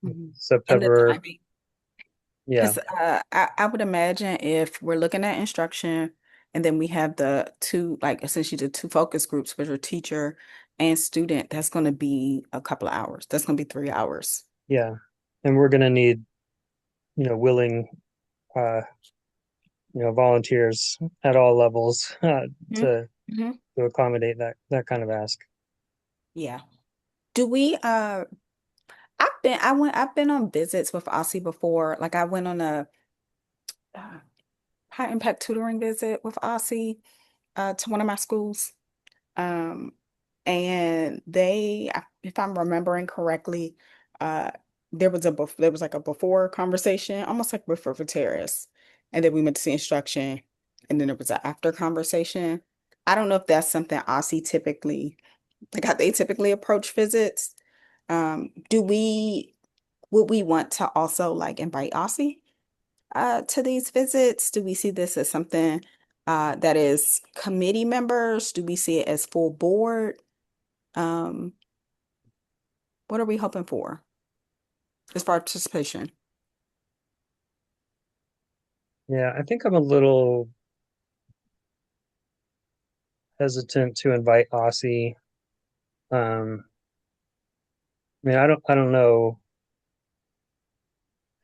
Hmm. And the September, timing. yeah, Because I would imagine if we're looking at instruction and then we have the two, like essentially the two focus groups, which are teacher and student, that's going to be a couple of hours. That's going to be 3 hours. yeah, and we're gonna need, willing, uh, volunteers at all levels, to Mm-hmm. accommodate that kind of ask. Yeah. Do we I've been on visits with Aussie before. Like I went on a uh, high impact tutoring visit with Aussie to one of my schools. Um and if I'm remembering correctly, uh there was like a before conversation, almost like before for terrorists. and then we went to see instruction, and then there was an after conversation. I don't know if that's something Aussie typically, like how they typically approach visits. Do we, would we want to also like invite Aussie to these visits? Do we see this as something that is committee members? Do we see it as full board? Um, what are we hoping for as far as participation? Yeah, I think I'm a little hesitant to invite Aussie. I mean, I don't know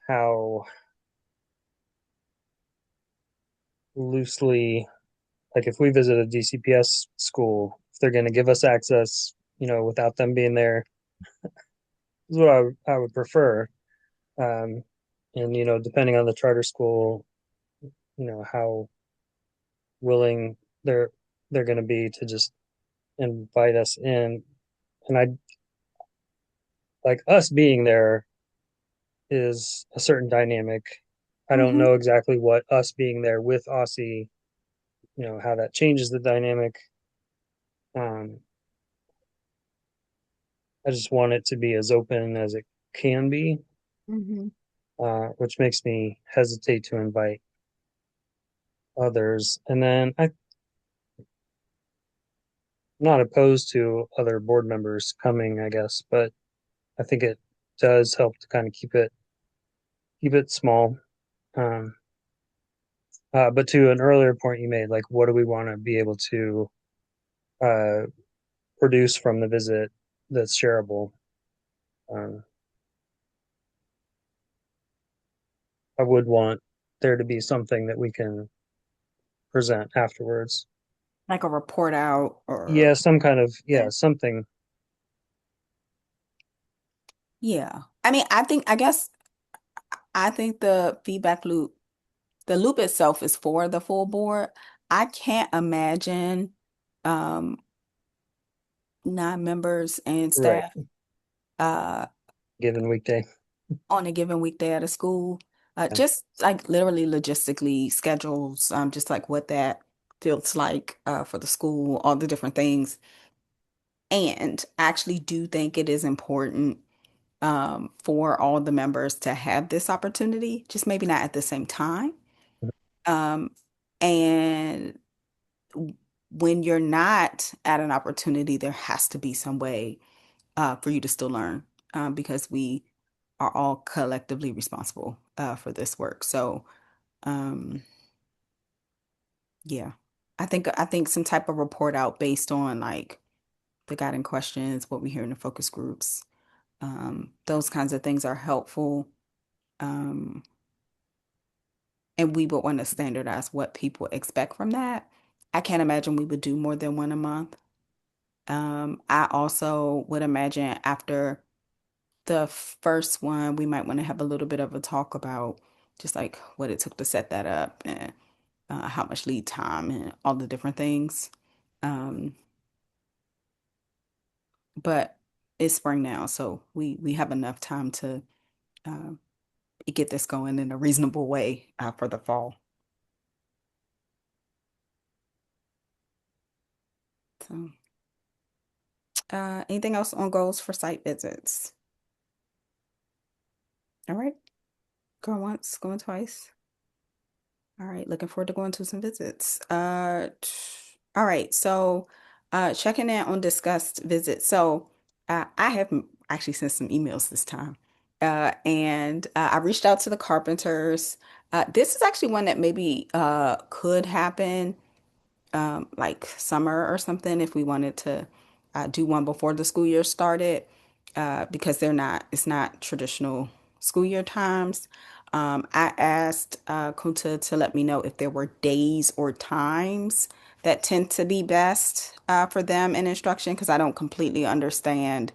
how loosely, like if we visit a DCPS school, if they're going to give us access, without them being there, is what I would prefer. Um, and depending on the charter school, how willing they're going to be to just invite us in. And I like us being there is a certain dynamic. I don't Hmm. know exactly what us being there with Aussie, how that changes the dynamic. Um, I just want it to be as open as it can be, Hmm. which makes me hesitate to invite others. And then I'm not opposed to other board members coming, I guess, but I think it does help to kind of keep it small. Um, but to an earlier point you made, like, what do we want to be able to uh, produce from the visit that's shareable? Um, I would want there to be something that we can present afterwards. Like a report out Yeah, or some kind of, yeah, something. something. Yeah. I mean, I guess I think the feedback loop, the loop itself is for the full board. I can't imagine um non-members and Right, staff uh given weekday. on a given weekday at a school. Yeah. Just like literally logistically schedules, just like what that feels like for the school, all the different things. And I actually do think it is important for all the members to have this opportunity, just maybe not at the same time. Um, and when you're not at an opportunity, there has to be some way for you to still learn because we are all collectively responsible for this work. So, um, yeah, I think some type of report out based on like the guiding questions, what we hear in the focus groups, those kinds of things are helpful. Um, and we would want to standardize what people expect from that. I can't imagine we would do more than one a month. I also would imagine after the first one, we might want to have a little bit of a talk about just like what it took to set that up and how much lead time and all the different things. Um, but it's spring now, so we have enough time to uh, get this going in a reasonable way for the fall. So, anything else on goals for site visits? All right, going once, going twice. All right, looking forward to going to some visits. All right, so checking in on discussed visits. So I have actually sent some emails this time. And I reached out to the carpenters. This is actually one that maybe could happen like summer or something if we wanted to do one before the school year started because it's not traditional school year times. I asked Kunta to let me know if there were days or times that tend to be best for them in instruction because I don't completely understand.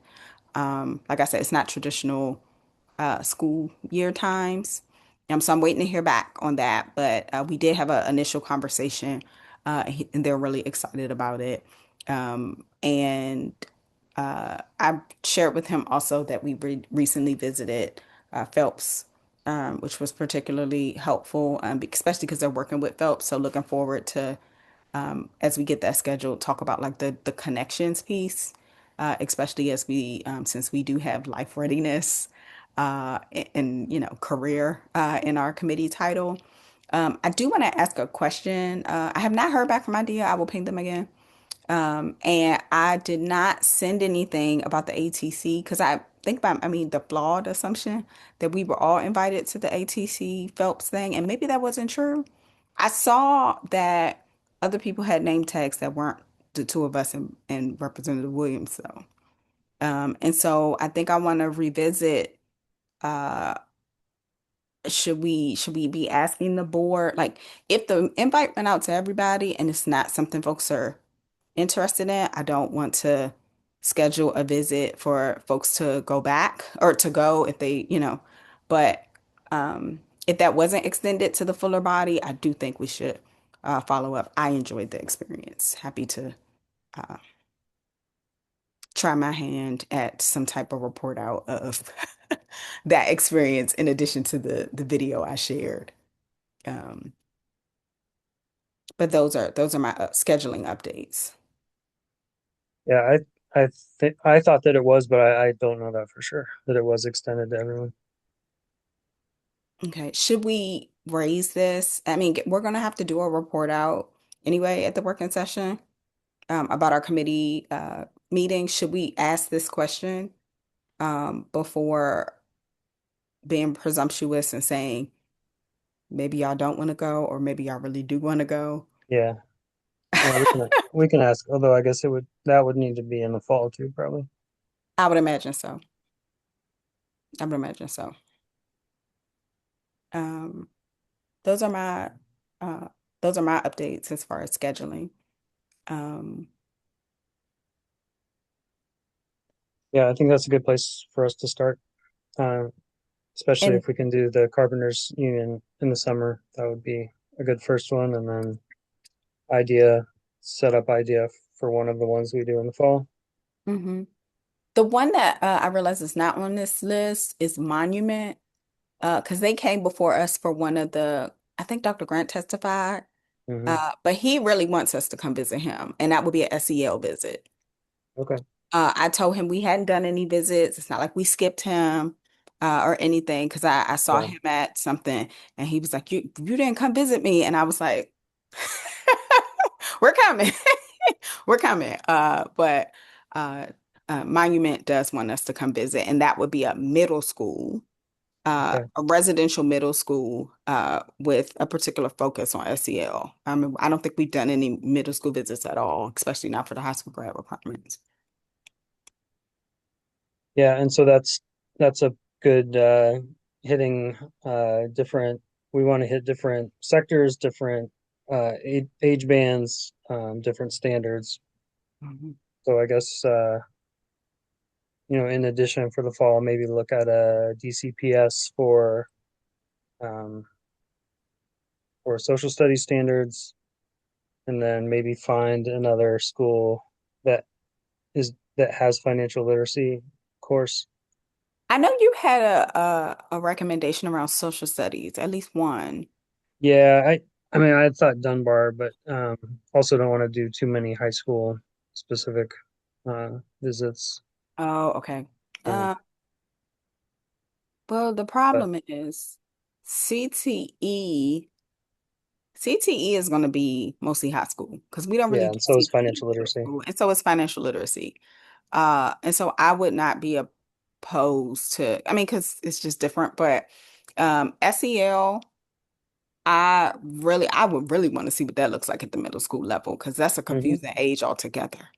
Like I said, it's not traditional school year times. So I'm waiting to hear back on that. But we did have an initial conversation, and they're really excited about it. And I shared with him also that we recently visited Phelps which was particularly helpful, especially because they're working with Phelps. So looking forward to as we get that scheduled, talk about like the connections piece, especially as we since we do have life readiness and career in our committee title. I do want to ask a question. I have not heard back from Idea. I will ping them again. And I did not send anything about the ATC because I think about, I mean, the flawed assumption that we were all invited to the ATC Phelps thing, and maybe that wasn't true. I saw that other people had name tags that weren't the two of us and Representative Williams, though. And so I think I want to revisit, uh, should we be asking the board, like, if the invite went out to everybody and it's not something folks are interested in, I don't want to schedule a visit for folks to go back or to go if they, but if that wasn't extended to the fuller body, I do think we should follow up. I enjoyed the experience. Happy to uh, try my hand at some type of report out of that experience in addition to the video I shared. Um, but those are my scheduling updates. Yeah, I thought that it was, but I don't know that for sure that it was extended to everyone. Okay, should we raise this? I mean, we're gonna have to do a report out anyway at the working session about our committee meeting. Should we ask this question before being presumptuous and saying maybe y'all don't want to go or maybe y'all really do want to go? Yeah, yeah, we can ask. Although I guess that would need to be in the fall too, probably. I would imagine so. I would imagine so. Um, those are my uh, those are my updates as far as scheduling. Um, Yeah, I think that's a good place for us to start. Um, Especially and if we can do the Carpenters Union in the summer, that would be a good first one. And then idea, set up idea for one of the ones we do in the fall. mhm. The one that I realize is not on this list is Monument, because they came before us for one of the, I think Dr. Grant testified, Hmm. but he really wants us to come visit him, and that would be an SEL visit. Okay. I told him we hadn't done any visits. It's not like we skipped him or anything, because I saw Yeah. him at something, and he was like, "You didn't come visit me," and I was like, "We're coming." We're coming. But uh, Monument does want us to come visit, and that would be a middle school, Okay. a residential middle school, with a particular focus on SEL. I mean, I don't think we've done any middle school visits at all, especially not for the high school grad requirements. Yeah. And so that's a good hitting different. We want to hit different sectors, different age bands, different standards. Mhm. So I guess in addition for the fall, maybe look at a DCPS um, for social studies standards, and then maybe find another school that that has financial literacy course. I know you had a recommendation around social studies, at least one. Yeah, I mean I thought Dunbar, but also don't want to do too many high school specific visits. Oh, okay. Um, Uh, well, the but problem is CTE. CTE is going to be mostly high school because we don't really yeah, do and so is CTE in financial middle literacy. school, and so is financial literacy. And so I would not be opposed to, I mean, because it's just different, but SEL, I would really want to see what that looks like at the middle school level because that's a Hmm. confusing age altogether.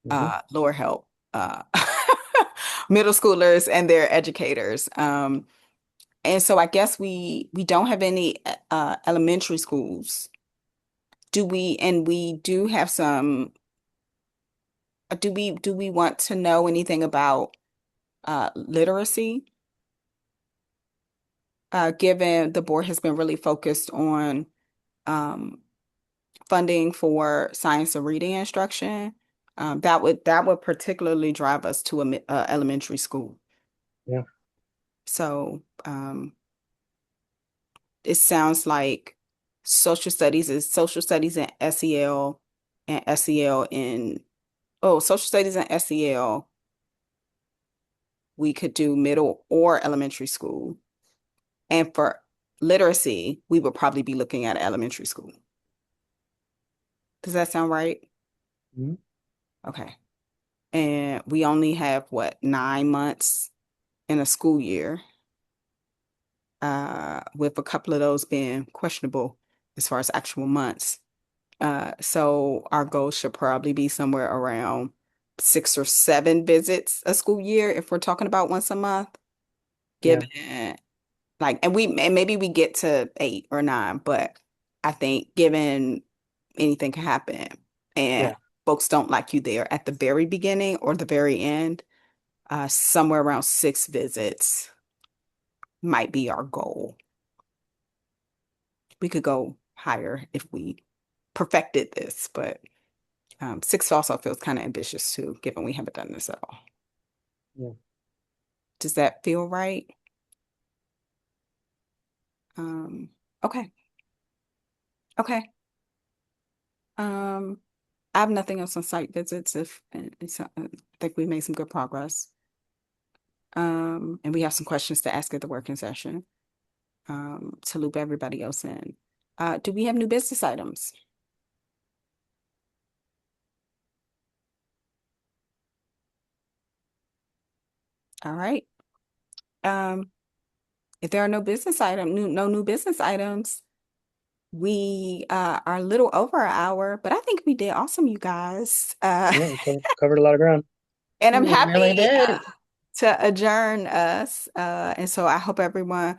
Hmm. Lord help, middle schoolers and their educators. And so I guess we don't have any elementary schools. Do we? And we do have some. Do we want to know anything about literacy? Given the board has been really focused on um, funding for science and reading instruction, that would particularly drive us to a elementary school. Yeah. So it sounds like social studies is social studies and SEL and SEL in, oh, social studies and SEL, we could do middle or elementary school. And for literacy, we would probably be looking at elementary school. Does that sound right? Mhm. Okay. And we only have what, 9 months in a school year, with a couple of those being questionable as far as actual months. So our goal should probably be somewhere around 6 or 7 visits a school year if we're talking about once a month, Yeah, given like, and maybe we get to 8 or 9, but I think given anything can happen and yeah, folks don't like you there at the very beginning or the very end, somewhere around 6 visits might be our goal. We could go higher if we perfected this, but 6 also feels kind of ambitious too, given we haven't done this at all. yeah. Does that feel right? Um, okay, okay. Um, I have nothing else on site visits. If I think we made some good progress. And we have some questions to ask at the working session. To loop everybody else in. Do we have new business items? All right. Um, if there are no new business items, we are a little over an hour, but I think we did awesome, you guys. Yeah, we covered a lot of ground. And I'm We really happy did. to adjourn us. And so I hope everyone